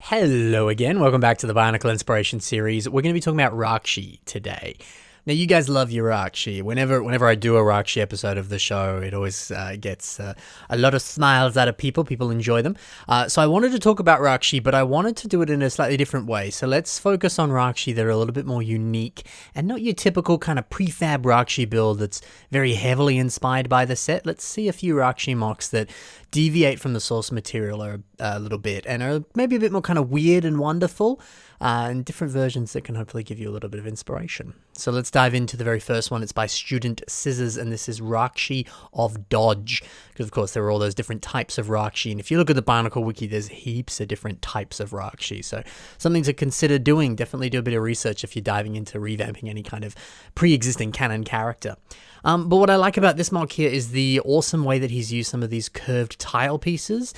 Hello again, welcome back to the Bionicle Inspiration Series. We're going to be talking about Rahkshi today. Now, you guys love your Rahkshi. Whenever I do a Rahkshi episode of the show, it always gets a lot of smiles out of people. People enjoy them. So I wanted to talk about Rahkshi, but I wanted to do it in a slightly different way. So let's focus on Rahkshi that are a little bit more unique and not your typical kind of prefab Rahkshi build that's very heavily inspired by the set. Let's see a few Rahkshi MOCs that deviate from the source material a little bit and are maybe a bit more kind of weird and wonderful. And different versions that can hopefully give you a little bit of inspiration. So let's dive into the very first one. It's by Student Scissors, and this is Rahkshi of Dodge. Because, of course, there are all those different types of Rahkshi. And if you look at the Bionicle Wiki, there's heaps of different types of Rahkshi. So something to consider doing. Definitely do a bit of research if you're diving into revamping any kind of pre-existing canon character. But what I like about this MOC here is the awesome way that he's used some of these curved tile pieces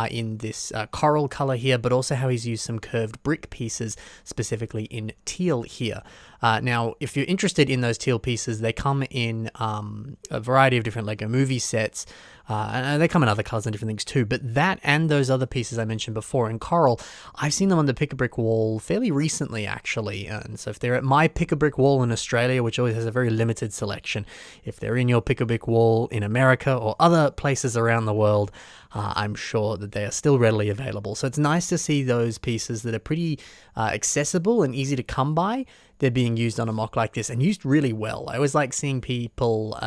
in this coral color here, but also how he's used some curved brick pieces, specifically in teal here. Now, if you're interested in those teal pieces, they come in a variety of different LEGO movie sets, and they come in other colors and different things too, but that and those other pieces I mentioned before in coral, I've seen them on the Pick-a-Brick wall fairly recently, actually. And so if they're at my Pick-a-Brick wall in Australia, which always has a very limited selection, if they're in your Pick-a-Brick wall in America or other places around the world, I'm sure that they are still readily available. So it's nice to see those pieces that are pretty accessible and easy to come by. They're being used on a MOC like this and used really well. I always like seeing people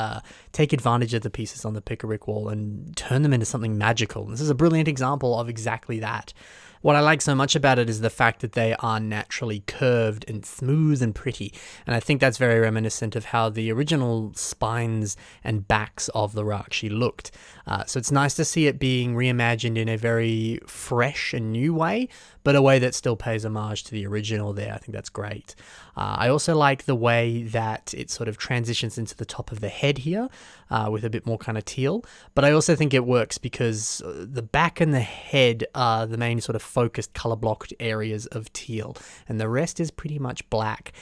take advantage of the pieces on the Pick-a-Brick wall and turn them into something magical. This is a brilliant example of exactly that. What I like so much about it is the fact that they are naturally curved and smooth and pretty. And I think that's very reminiscent of how the original spines and backs of the Rahkshi looked. So it's nice to see it being reimagined in a very fresh and new way, but a way that still pays homage to the original there. I think that's great. I also like the way that it sort of transitions into the top of the head here with a bit more kind of teal. But I also think it works because the back and the head are the main sort of focused color blocked areas of teal, and the rest is pretty much black.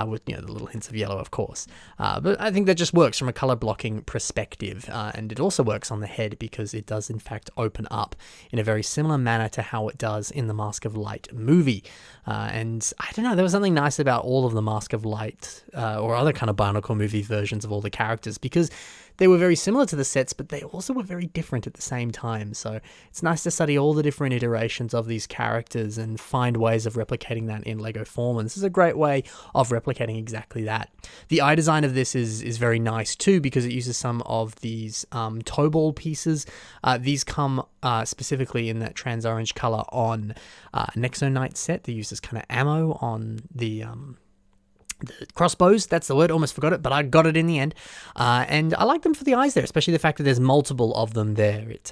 With the little hints of yellow, of course. But I think that just works from a color blocking perspective. And it also works on the head because it does, in fact, open up in a very similar manner to how it does in the Mask of Light movie. And I don't know, there was something nice about all of the Mask of Light or other kind of Bionicle movie versions of all the characters because they were very similar to the sets, but they also were very different at the same time. So it's nice to study all the different iterations of these characters and find ways of replicating that in LEGO form. And this is a great way of replicating exactly that. The eye design of this is very nice too because it uses some of these toe ball pieces. These come specifically in that trans orange color on Nexo Knight set. They use this kind of ammo on the crossbows, that's the word, almost forgot it, but I got it in the end. And I like them for the eyes there, especially the fact that there's multiple of them there. It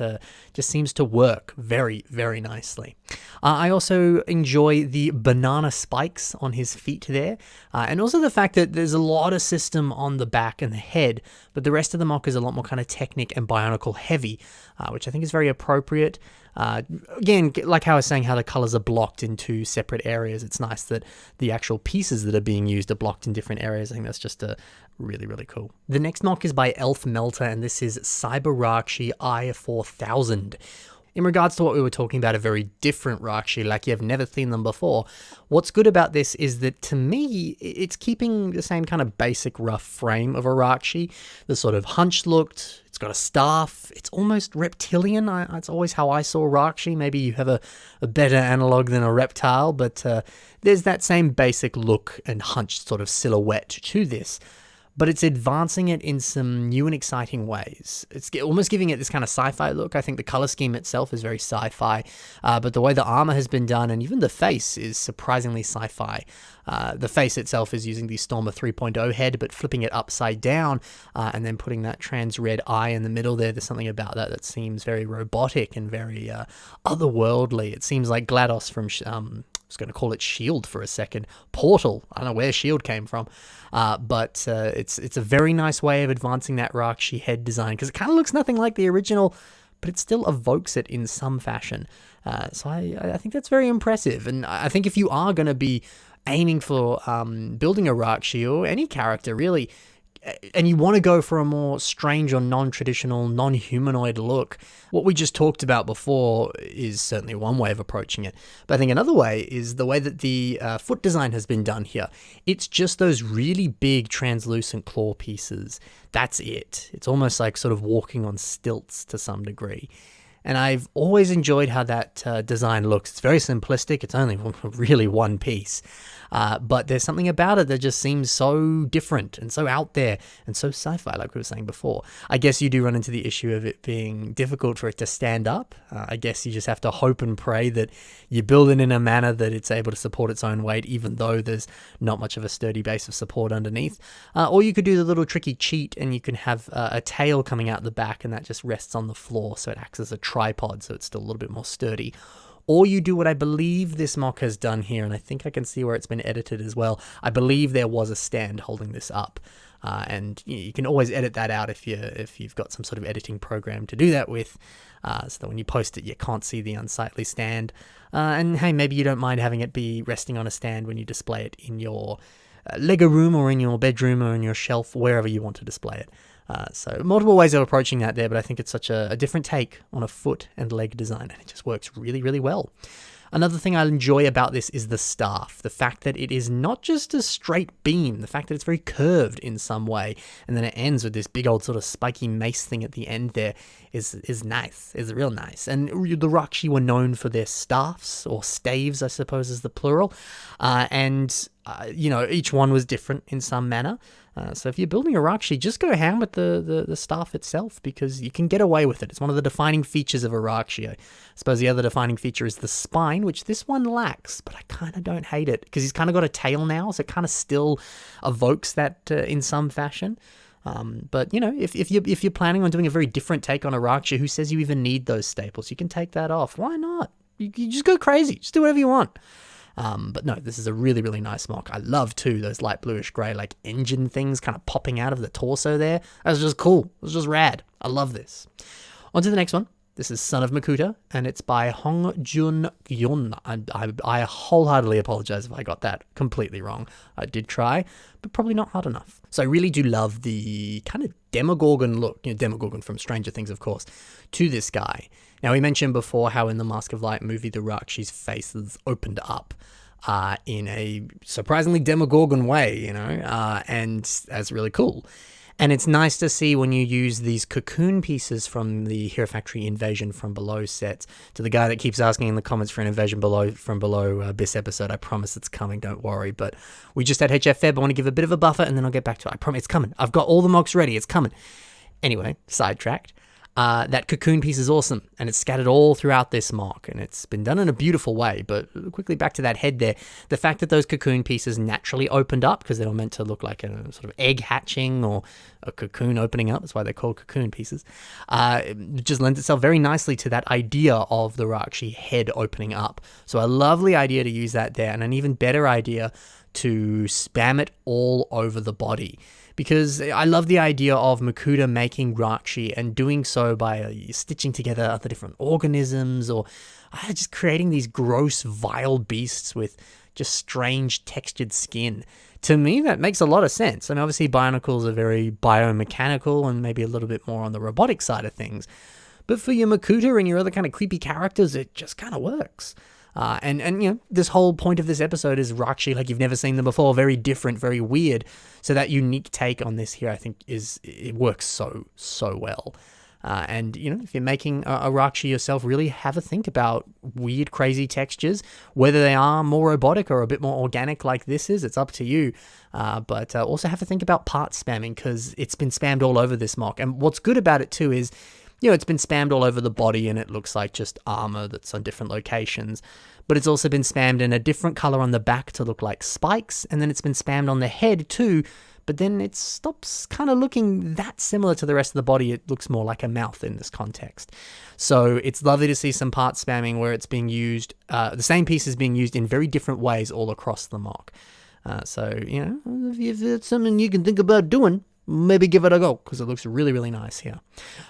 just seems to work very, very nicely. I also enjoy the banana spikes on his feet there, and also the fact that there's a lot of system on the back and the head, but the rest of the MOC is a lot more kind of Technic and Bionicle heavy, which I think is very appropriate. Again, like how I was saying, how the colors are blocked in two separate areas. It's nice that the actual pieces that are being used are blocked in different areas. I think that's just really, really cool. The next MOC is by Elf Melter, and this is Cyber Rahkshi I-4000. In regards to what we were talking about, a very different Rahkshi, like you've never seen them before, what's good about this is that, to me, it's keeping the same kind of basic rough frame of a Rahkshi. The sort of hunched looked, it's got a staff, it's almost reptilian. It's always how I saw Rahkshi. Maybe you have a better analog than a reptile, but there's that same basic look and hunched sort of silhouette to this. But it's advancing it in some new and exciting ways. It's almost giving it this kind of sci-fi look. I think the color scheme itself is very sci-fi, but the way the armor has been done and even the face is surprisingly sci-fi. The face itself is using the Stormer 3.0 head, but flipping it upside down and then putting that trans red eye in the middle there. There's something about that seems very robotic and very otherworldly. It seems like GLaDOS from... I was going to call it S.H.I.E.L.D. for a second. Portal. I don't know where S.H.I.E.L.D. came from. But it's a very nice way of advancing that Rahkshi head design because it kind of looks nothing like the original, but it still evokes it in some fashion. So I think that's very impressive. And I think if you are going to be aiming for building a Rahkshi or any character really, and you want to go for a more strange or non-traditional, non-humanoid look, what we just talked about before is certainly one way of approaching it. But I think another way is the way that the foot design has been done here. It's just those really big translucent claw pieces. That's it. It's almost like sort of walking on stilts to some degree. And I've always enjoyed how that design looks. It's very simplistic. It's only really one piece. But there's something about it that just seems so different and so out there and so sci-fi, like we were saying before. I guess you do run into the issue of it being difficult for it to stand up. I guess you just have to hope and pray that you build it in a manner that it's able to support its own weight, even though there's not much of a sturdy base of support underneath. Or you could do the little tricky cheat and you can have a tail coming out the back and that just rests on the floor, so it acts as a tripod, so it's still a little bit more sturdy. Or you do what I believe this mock has done here, and I think I can see where it's been edited as well. I believe there was a stand holding this up, and you can always edit that out if you've got some sort of editing program to do that with, so that when you post it, you can't see the unsightly stand. And hey, maybe you don't mind having it be resting on a stand when you display it in your Lego room or in your bedroom or in your shelf, wherever you want to display it. So multiple ways of approaching that there, but I think it's such a different take on a foot and leg design, and it just works really, really well. Another thing I enjoy about this is the staff. The fact that it is not just a straight beam, the fact that it's very curved in some way, and then it ends with this big old sort of spiky mace thing at the end there is nice, is real nice. And the Rahkshi were known for their staffs, or staves, I suppose is the plural, and each one was different in some manner. So if you're building a Rahkshi, just go ham with the staff itself, because you can get away with it. It's one of the defining features of a Rahkshi. I suppose the other defining feature is the spine, which this one lacks, but I kind of don't hate it, because he's kind of got a tail now, so it kind of still evokes that in some fashion. But if you're planning on doing a very different take on a Rahkshi, who says you even need those staples? You can take that off. Why not? You just go crazy. Just do whatever you want. But no, this is a really, really nice mock. I love, too, those light bluish grey, like, engine things kind of popping out of the torso there. That's just cool. It was just rad. I love this. On to the next one. This is Son of Makuta, and it's by Hong Jun Yun. I wholeheartedly apologize if I got that completely wrong. I did try, but probably not hard enough. So I really do love the kind of Demogorgon look, Demogorgon from Stranger Things, of course, to this guy. Now, we mentioned before how in the Mask of Light movie, the Rahkshi's faces opened up in a surprisingly Demogorgon way, and that's really cool. And it's nice to see when you use these cocoon pieces from the Hero Factory Invasion from Below sets. To the guy that keeps asking in the comments for an Invasion from Below this episode, I promise it's coming, don't worry. But we just had HF Feb. I want to give a bit of a buffer, and then I'll get back to it. I promise it's coming. I've got all the mocks ready. It's coming. Anyway, sidetracked. That cocoon piece is awesome, and it's scattered all throughout this mock, and it's been done in a beautiful way. But quickly back to that head there, the fact that those cocoon pieces naturally opened up, because they were meant to look like a sort of egg hatching or a cocoon opening up, that's why they're called cocoon pieces, it just lends itself very nicely to that idea of the Rahkshi head opening up. So a lovely idea to use that there, and an even better idea to spam it all over the body. Because I love the idea of Makuta making Rahkshi and doing so by stitching together other different organisms, or just creating these gross, vile beasts with just strange textured skin. To me, that makes a lot of sense. And obviously Bionicles are very biomechanical and maybe a little bit more on the robotic side of things. But for your Makuta and your other kind of creepy characters, it just kind of works. And this whole point of this episode is Rahkshi like you've never seen them before, very different, very weird. So that unique take on this here, I think, it works so well. And if you're making a Rahkshi yourself, really have a think about weird, crazy textures, whether they are more robotic or a bit more organic like this is. It's up to you. But also have to think about part spamming, because it's been spammed all over this mock. And what's good about it too is, it's been spammed all over the body and it looks like just armor that's on different locations. But it's also been spammed in a different color on the back to look like spikes. And then it's been spammed on the head too. But then it stops kind of looking that similar to the rest of the body. It looks more like a mouth in this context. So it's lovely to see some part spamming where it's being used, the same piece is being used in very different ways all across the mock. So, if it's something you can think about doing, maybe give it a go, because it looks really, really nice here.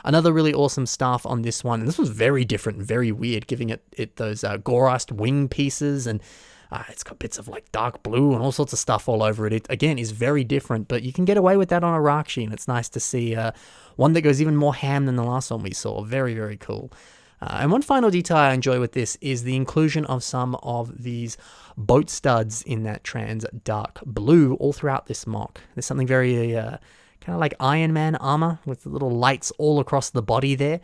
Another really awesome staff on this one, and this was very different and very weird, giving it those Gorast wing pieces, and It's got bits of like dark blue and all sorts of stuff all over it. It, again, is very different, but you can get away with that on a Rahkshi, and it's nice to see one that goes even more ham than the last one we saw. Very, very cool. And one final detail I enjoy with this is the inclusion of some of these boat studs in that trans dark blue all throughout this MOC. There's something very kind of like Iron Man armor with the little lights all across the body there.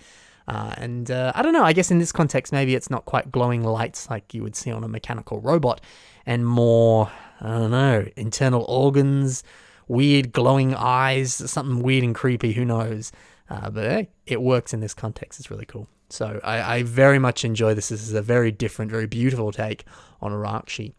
And I don't know, I guess in this context, maybe it's not quite glowing lights like you would see on a mechanical robot, and more, I don't know, internal organs, weird glowing eyes, something weird and creepy, who knows. But hey, it works in this context. It's really cool. So I very much enjoy this. This is a very different, very beautiful take on a Rahkshi.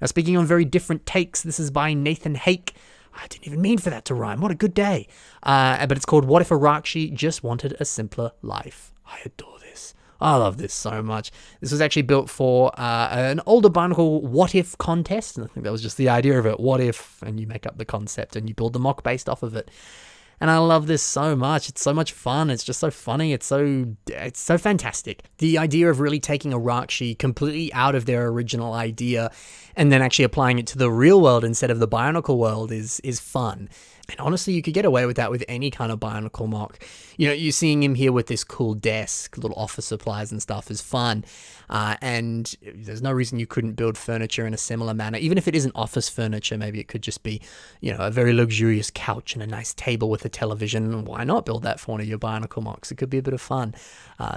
Now, speaking on very different takes, this is by Nathan Hake. I didn't even mean for that to rhyme. What a good day. But it's called What If a Rahkshi Just Wanted a Simpler Life? I adore this. I love this so much. This was actually built for an older Bionicle what if contest. And I think that was just the idea of it. What if, and you make up the concept and you build the MOC based off of it. And I love this so much. It's so much fun. It's just so funny. It's so fantastic. The idea of really taking a Rahkshi completely out of their original idea and then actually applying it to the real world instead of the Bionicle world is fun. And honestly, you could get away with that with any kind of Bionicle MOC. You know, you're seeing him here with this cool desk, little office supplies and stuff is fun. And there's no reason you couldn't build furniture in a similar manner. Even if it isn't office furniture, maybe it could just be, you know, a very luxurious couch and a nice table with a television. Why not build that for one of your Bionicle MOCs? It could be a bit of fun.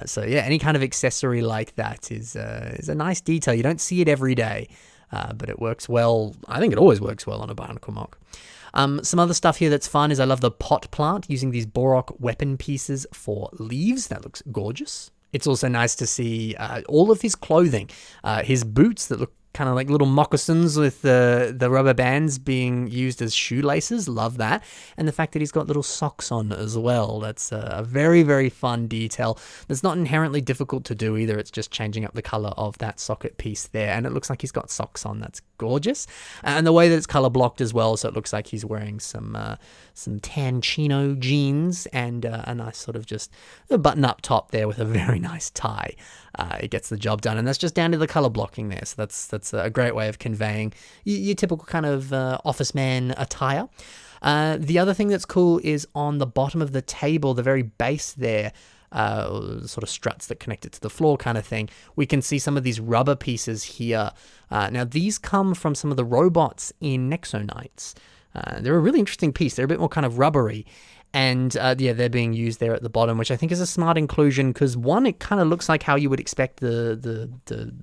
So yeah, any kind of accessory like that is a nice detail. You don't see it every day, but it works well. I think it always works well on a Bionicle MOC. Some other stuff here that's fun is I love the pot plant using these Borok weapon pieces for leaves. That looks gorgeous. It's also nice to see all of his clothing, his boots that look kind of like little moccasins with the rubber bands being used as shoelaces. Love that. And the fact that he's got little socks on as well. That's a very, very fun detail. That's not inherently difficult to do either. It's just changing up the color of that socket piece there. And it looks like he's got socks on. That's gorgeous. And the way that it's color blocked as well. So it looks like he's wearing some tan chino jeans and a nice sort of just a button up top there with a very nice tie. It gets the job done, and that's just down to the color blocking there. So that's a great way of conveying your typical kind of office man attire. The other thing that's cool is on the bottom of the table, the very base there, sort of struts that connect it to the floor kind of thing. We can see some of these rubber pieces here. Now these come from some of the robots in Nexo Knights. They're a really interesting piece. They're a bit more kind of rubbery. And yeah, they're being used there at the bottom, which I think is a smart inclusion because one, it kind of looks like how you would expect the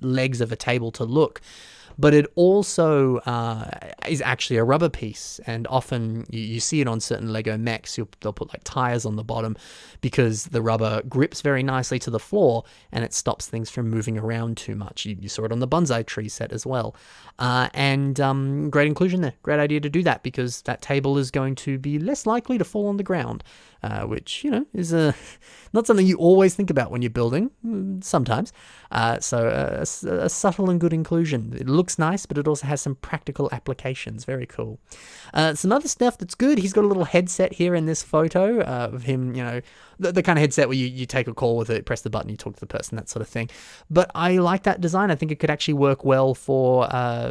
legs of a table to look, but it also is actually a rubber piece. And often you see it on certain LEGO mechs. They'll put like tires on the bottom because the rubber grips very nicely to the floor and it stops things from moving around too much. You saw it on the bonsai tree set as well. And great inclusion there. Great idea to do that because that table is going to be less likely to fall on the ground, which, you know, is not something you always think about when you're building, sometimes. So a subtle and good inclusion. It looks nice, but it also has some practical applications. Very cool. Some other stuff that's good. He's got a little headset here in this photo of him, you know, the kind of headset where you take a call with it, press the button, you talk to the person, that sort of thing. But I like that design. I think it could actually work well for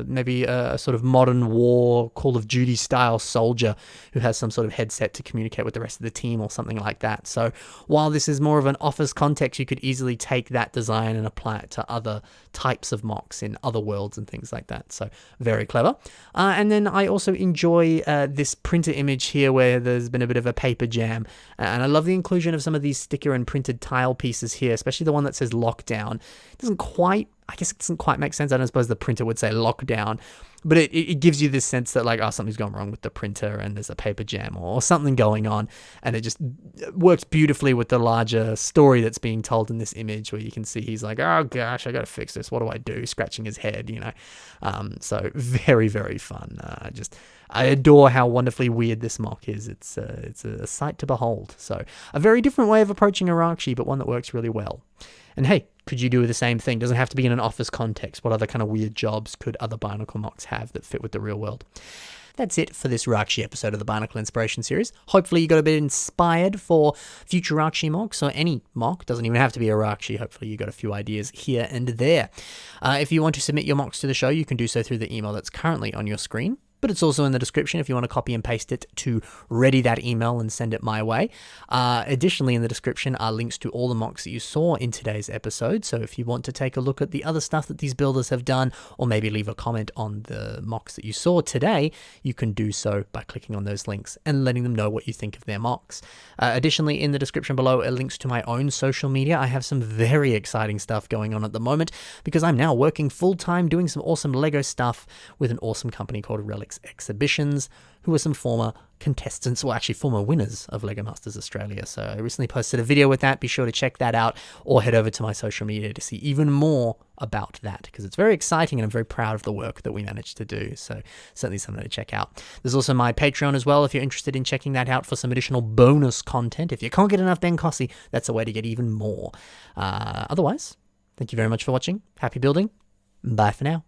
maybe a sort of modern war, Call of Duty style soldier who has some sort of headset to communicate with the rest of the team or something like that. So while this is more of an office context, you could easily take that design and apply it to other types of MOCs in other worlds and things like that. So very clever. And then I also enjoy this printer image here where there's been a bit of a paper jam. And I love the inclusion of some of these sticker and printed tile pieces here, especially the one that says lockdown. It doesn't quite make sense. I don't suppose the printer would say lockdown, but it gives you this sense that like, oh, something's gone wrong with the printer and there's a paper jam or something going on. And it just works beautifully with the larger story that's being told in this image where you can see he's like, oh gosh, I got to fix this. What do I do? Scratching his head, you know? So very, very fun. I adore how wonderfully weird this MOC is. It's a sight to behold. So a very different way of approaching a Rahkshi, but one that works really well. And hey, could you do the same thing? Doesn't have to be in an office context. What other kind of weird jobs could other Bionicle MOCs have that fit with the real world? that's it for this Rahkshi episode of the Bionicle Inspiration Series. Hopefully you got a bit inspired for future Rahkshi MOCs, or any MOC. Doesn't even have to be a Rahkshi. Hopefully you got a few ideas here and there. If you want to submit your MOCs to the show, you can do so through the email that's currently on your screen. But it's also in the description if you want to copy and paste it to ready that email and send it my way. Additionally, in the description are links to all the MOCs that you saw in today's episode. So if you want to take a look at the other stuff that these builders have done, or maybe leave a comment on the MOCs that you saw today, you can do so by clicking on those links and letting them know what you think of their MOCs. Additionally, in the description below are links to my own social media. I have some very exciting stuff going on at the moment because I'm now working full-time doing some awesome LEGO stuff with an awesome company called Relics Exhibitions, who are some former contestants, well actually former winners of LEGO Masters Australia. So I recently posted a video with that. Be sure to check that out, or head over to my social media to see even more about that, because it's very exciting and I'm very proud of the work that we managed to do. So certainly something to check out. There's also my Patreon as well if you're interested in checking that out for some additional bonus content. If you can't get enough Ben Cossy, that's a way to get even more. Otherwise, thank you very much for watching. Happy building. Bye for now.